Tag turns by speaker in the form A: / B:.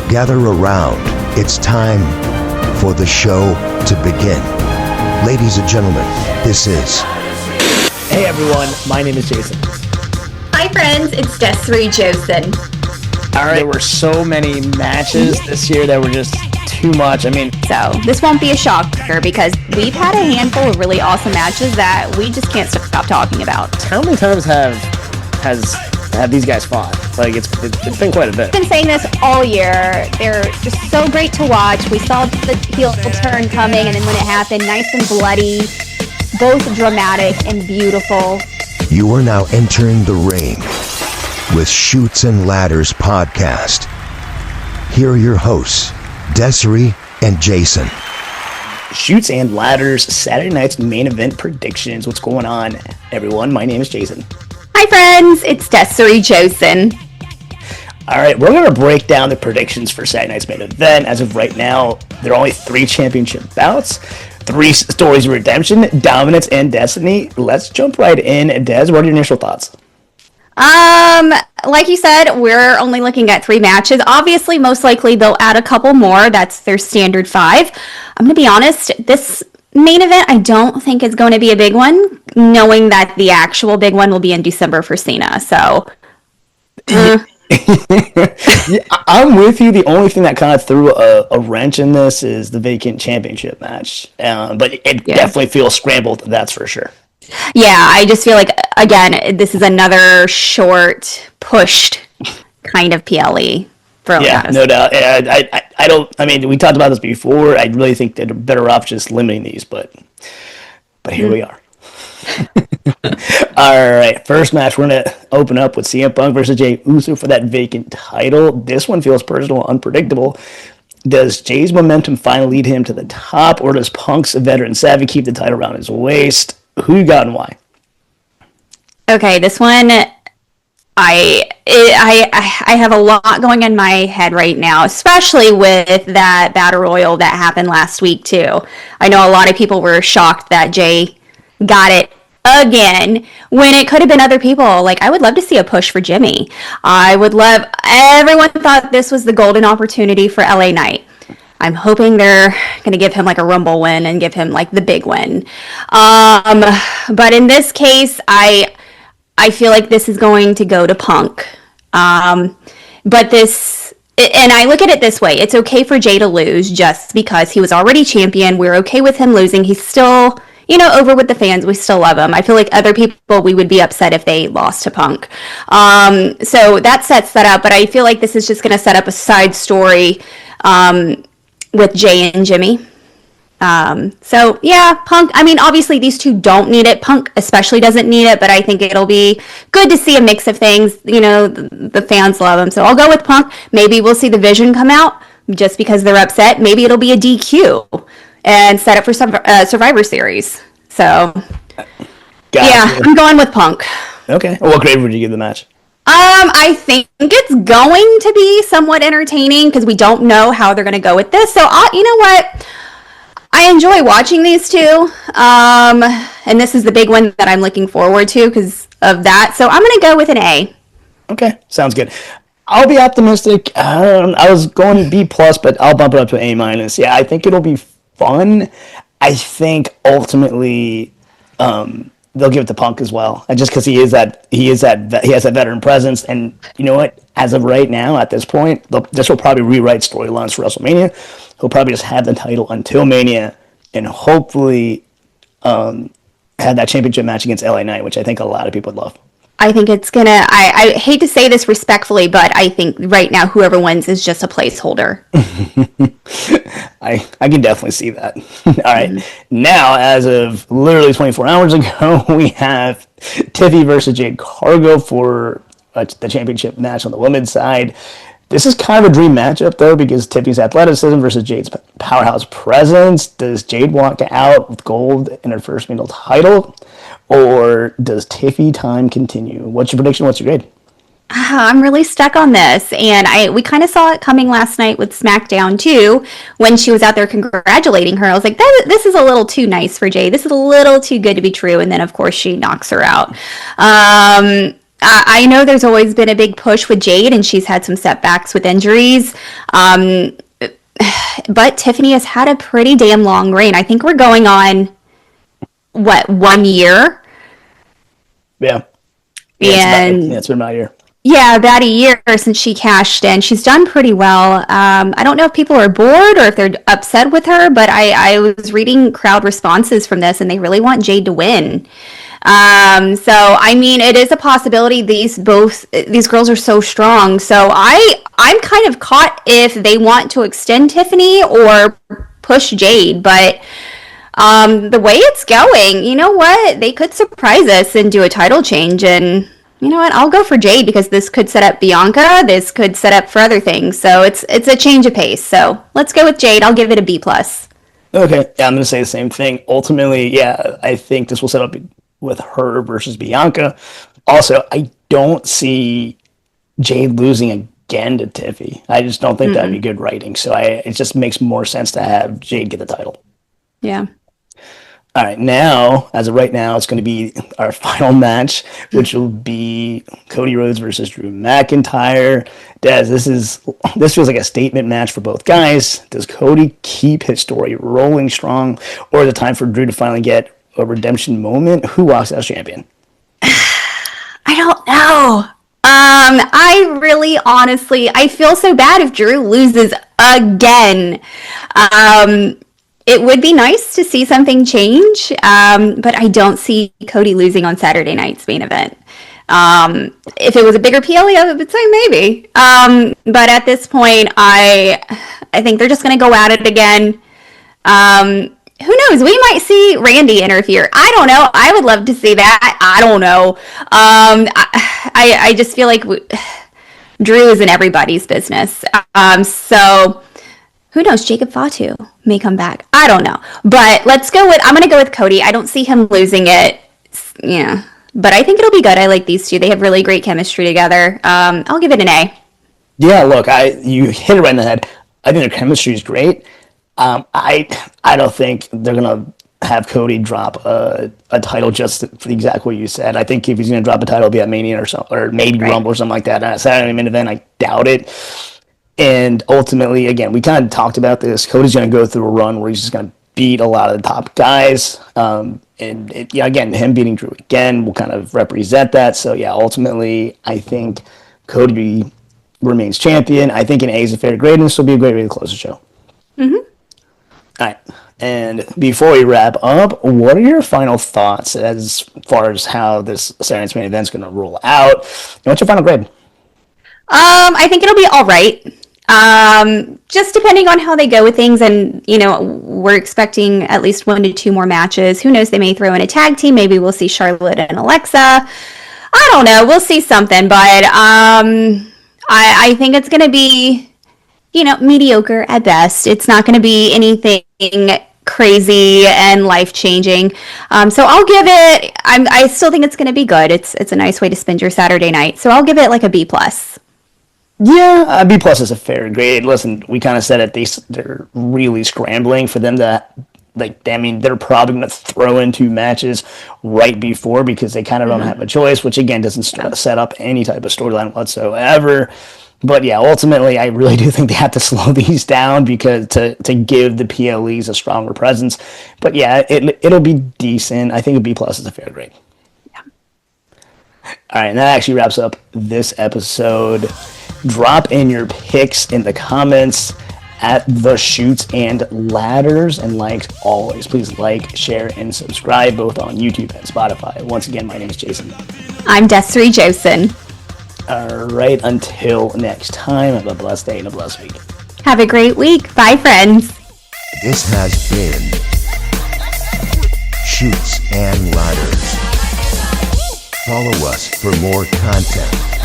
A: Gather around. It's time for the show to begin. Ladies and gentlemen, this is...
B: Hey everyone, my name is Jason.
C: Hi friends, it's Desiree Josen.
B: Alright, there were so many matches this year that were just too much.
D: So this won't be a shocker because we've had a handful of really awesome matches that we just can't stop talking about.
B: How many times have these guys fought? Like it's been quite a bit.
D: I've been saying this all year. They're just so great to watch. We saw the heel turn coming, and then when it happened, nice and bloody, both dramatic and beautiful.
A: You are now entering the ring with Chutes and Ladders podcast. Here are your hosts, Desiree and Jason.
B: Chutes and Ladders, Saturday night's main event predictions. What's going on, everyone? My name is Jason.
D: Hi friends, it's Desiree Josen.
B: Alright, we're going to break down the predictions for Saturday night's main event. As of right now, there are only 3 championship bouts, 3 stories of redemption, dominance, and destiny. Let's jump right in. Des, what are your initial thoughts?
D: Like you said, we're only looking at 3 matches. Obviously, most likely they'll add a couple more. That's their standard 5. I'm going to be honest, this main event I don't think is going to be a big one, knowing that the actual big one will be in December for Cena. So,
B: Yeah, I'm with you. The only thing that kind of threw a wrench in this is the vacant championship match. But it definitely feels scrambled, that's for sure.
D: Yeah, I just feel like, again, this is another short, pushed kind of PLE.
B: Yeah, no doubt. We talked about this before. I really think they're better off just limiting these, but here we are. All right, first match, we're going to open up with CM Punk versus Jey Uso for that vacant title. This one feels personal, unpredictable. Does Jay's momentum finally lead him to the top, or does Punk's veteran savvy keep the title around his waist? Who you got and why?
D: Okay, this one, I have a lot going in my head right now, especially with that Battle Royal that happened last week, too. I know a lot of people were shocked that Jay got it again when it could have been other people. Like, I would love to see a push for Jimmy. Everyone thought this was the golden opportunity for LA Knight. I'm hoping they're going to give him like a Rumble win and give him like the big win. But in this case, I feel like this is going to go to Punk. But this, and I look at it this way, it's okay for Jay to lose just because he was already champion. We're okay with him losing. He's still, over with the fans. We still love him. I feel like other people, we would be upset if they lost to Punk. So that sets that up, but I feel like this is just going to set up a side story with Jay and Jimmy. So yeah, Punk, obviously these two don't need it. Punk especially doesn't need it, but I think it'll be good to see a mix of things. The fans love him. So I'll go with Punk. Maybe we'll see the Vision come out just because they're upset. Maybe it'll be a DQ and set up for some Survivor Series. So yeah, I'm going with Punk.
B: Okay. What grade would you give the match?
D: I think it's going to be somewhat entertaining because we don't know how they're going to go with this. So, you know what? I enjoy watching these two. And this is the big one that I'm looking forward to because of that. So, I'm going to go with an A.
B: Okay. Sounds good. I'll be optimistic. I was going B+, but I'll bump it up to A-. Yeah, I think it'll be fun. I think ultimately... they'll give it to Punk as well, and just because he has that veteran presence, and you know what? As of right now, at this point, this will probably rewrite storylines for WrestleMania. He'll probably just have the title until Mania, and hopefully have that championship match against LA Knight, which I think a lot of people would love.
D: I think it's gonna. I hate to say this respectfully, but I think right now whoever wins is just a placeholder.
B: I can definitely see that. All right. Now, as of literally 24 hours ago, we have Tiffy versus Jade Cargo for the championship match on the women's side. This is kind of a dream matchup, though, because Tiffy's athleticism versus Jade's powerhouse presence. Does Jade walk out with gold in her first female title, or does Tiffy time continue? What's your prediction? What's your grade?
D: I'm really stuck on this, and we kind of saw it coming last night with SmackDown too, when she was out there congratulating her. I was like, this is a little too nice for Jade. This is a little too good to be true, and then of course she knocks her out. I know there's always been a big push with Jade, and she's had some setbacks with injuries. But Tiffany has had a pretty damn long reign. I think we're going on, 1 year?
B: Yeah.
D: And
B: It's been about a year.
D: yeah, about a year since she cashed in. She's done pretty well. I don't know if people are bored or if they're upset with her, but I was reading crowd responses from this, and they really want Jade to win. So I mean, it is a possibility. These girls are so strong. So I'm kind of caught if they want to extend Tiffany or push Jade, but the way it's going, you know what? They could surprise us and do a title change, and you know what? I'll go for Jade because this could set up Bianca. This could set up for other things. So it's a change of pace. So let's go with Jade. I'll give it a B+.
B: Okay, yeah, I'm going to say the same thing. Ultimately, yeah, I think this will set up with her versus Bianca. Also, I don't see Jade losing again to Tiffy. I just don't think that'd be good writing. So it just makes more sense to have Jade get the title.
D: Yeah.
B: All right, now, as of right now, it's going to be our final match, which will be Cody Rhodes versus Drew McIntyre. Des, this feels like a statement match for both guys. Does Cody keep his story rolling strong, or is it time for Drew to finally get a redemption moment? Who walks out as champion?
D: I don't know. I really honestly, I feel so bad if Drew loses again. It would be nice to see something change, but I don't see Cody losing on Saturday night's main event. If it was a bigger PLE, I would say maybe. But at this point, I think they're just going to go at it again. Who knows? We might see Randy interfere. I don't know. I would love to see that. I don't know. I just feel like Drew is in everybody's business. So who knows? Jacob Fatu may come back. I don't know. But I'm going to go with Cody. I don't see him losing it. Yeah. But I think it'll be good. I like these two. They have really great chemistry together. I'll give it an A.
B: Yeah, look, you hit it right in the head. I think their chemistry is great. I don't think they're gonna have Cody drop a title just for exactly what you said. I think if he's gonna drop a title, it'll be at Mania or maybe Rumble or something like that. At Saturday main event, I doubt it. And ultimately, again, we kind of talked about this. Cody's gonna go through a run where he's just gonna beat a lot of the top guys. Again, him beating Drew again will kind of represent that. So yeah, ultimately, I think Cody remains champion. I think an A is a fair grade, and this will be a great way to close the show.
D: Mm-hmm.
B: All right. And before we wrap up, what are your final thoughts as far as how this Saturday's main event is going to roll out? And what's your final grade?
D: I think it'll be all right. Just depending on how they go with things, and we're expecting at least 1 to 2 more matches. Who knows? They may throw in a tag team. Maybe we'll see Charlotte and Alexa. I don't know. We'll see something, but I think it's going to be mediocre at best. It's not going to be anything crazy and life-changing. So I'll give it, I still think it's going to be good. It's a nice way to spend your Saturday night. So I'll give it like a B+.
B: Yeah, a B+ is a fair grade. Listen, we kind of said it. They're really scrambling for them to, they're probably going to throw in 2 matches right before because they kind of don't have a choice, which again doesn't set up any type of storyline whatsoever. But yeah, ultimately, I really do think they have to slow these down because to give the PLEs a stronger presence. But yeah, it'll be decent. I think a B+ is a fair grade.
D: Yeah.
B: All right, and that actually wraps up this episode. Drop in your picks in the comments at The Chutes and Ladders. And like always, please like, share, and subscribe both on YouTube and Spotify. Once again, my name is Jason.
D: I'm Desiree Josen.
B: All right, until next time, have a blessed day and a blessed week.
D: Have a great week. Bye, friends.
A: This has been Chutes and Ladders. Follow us for more content.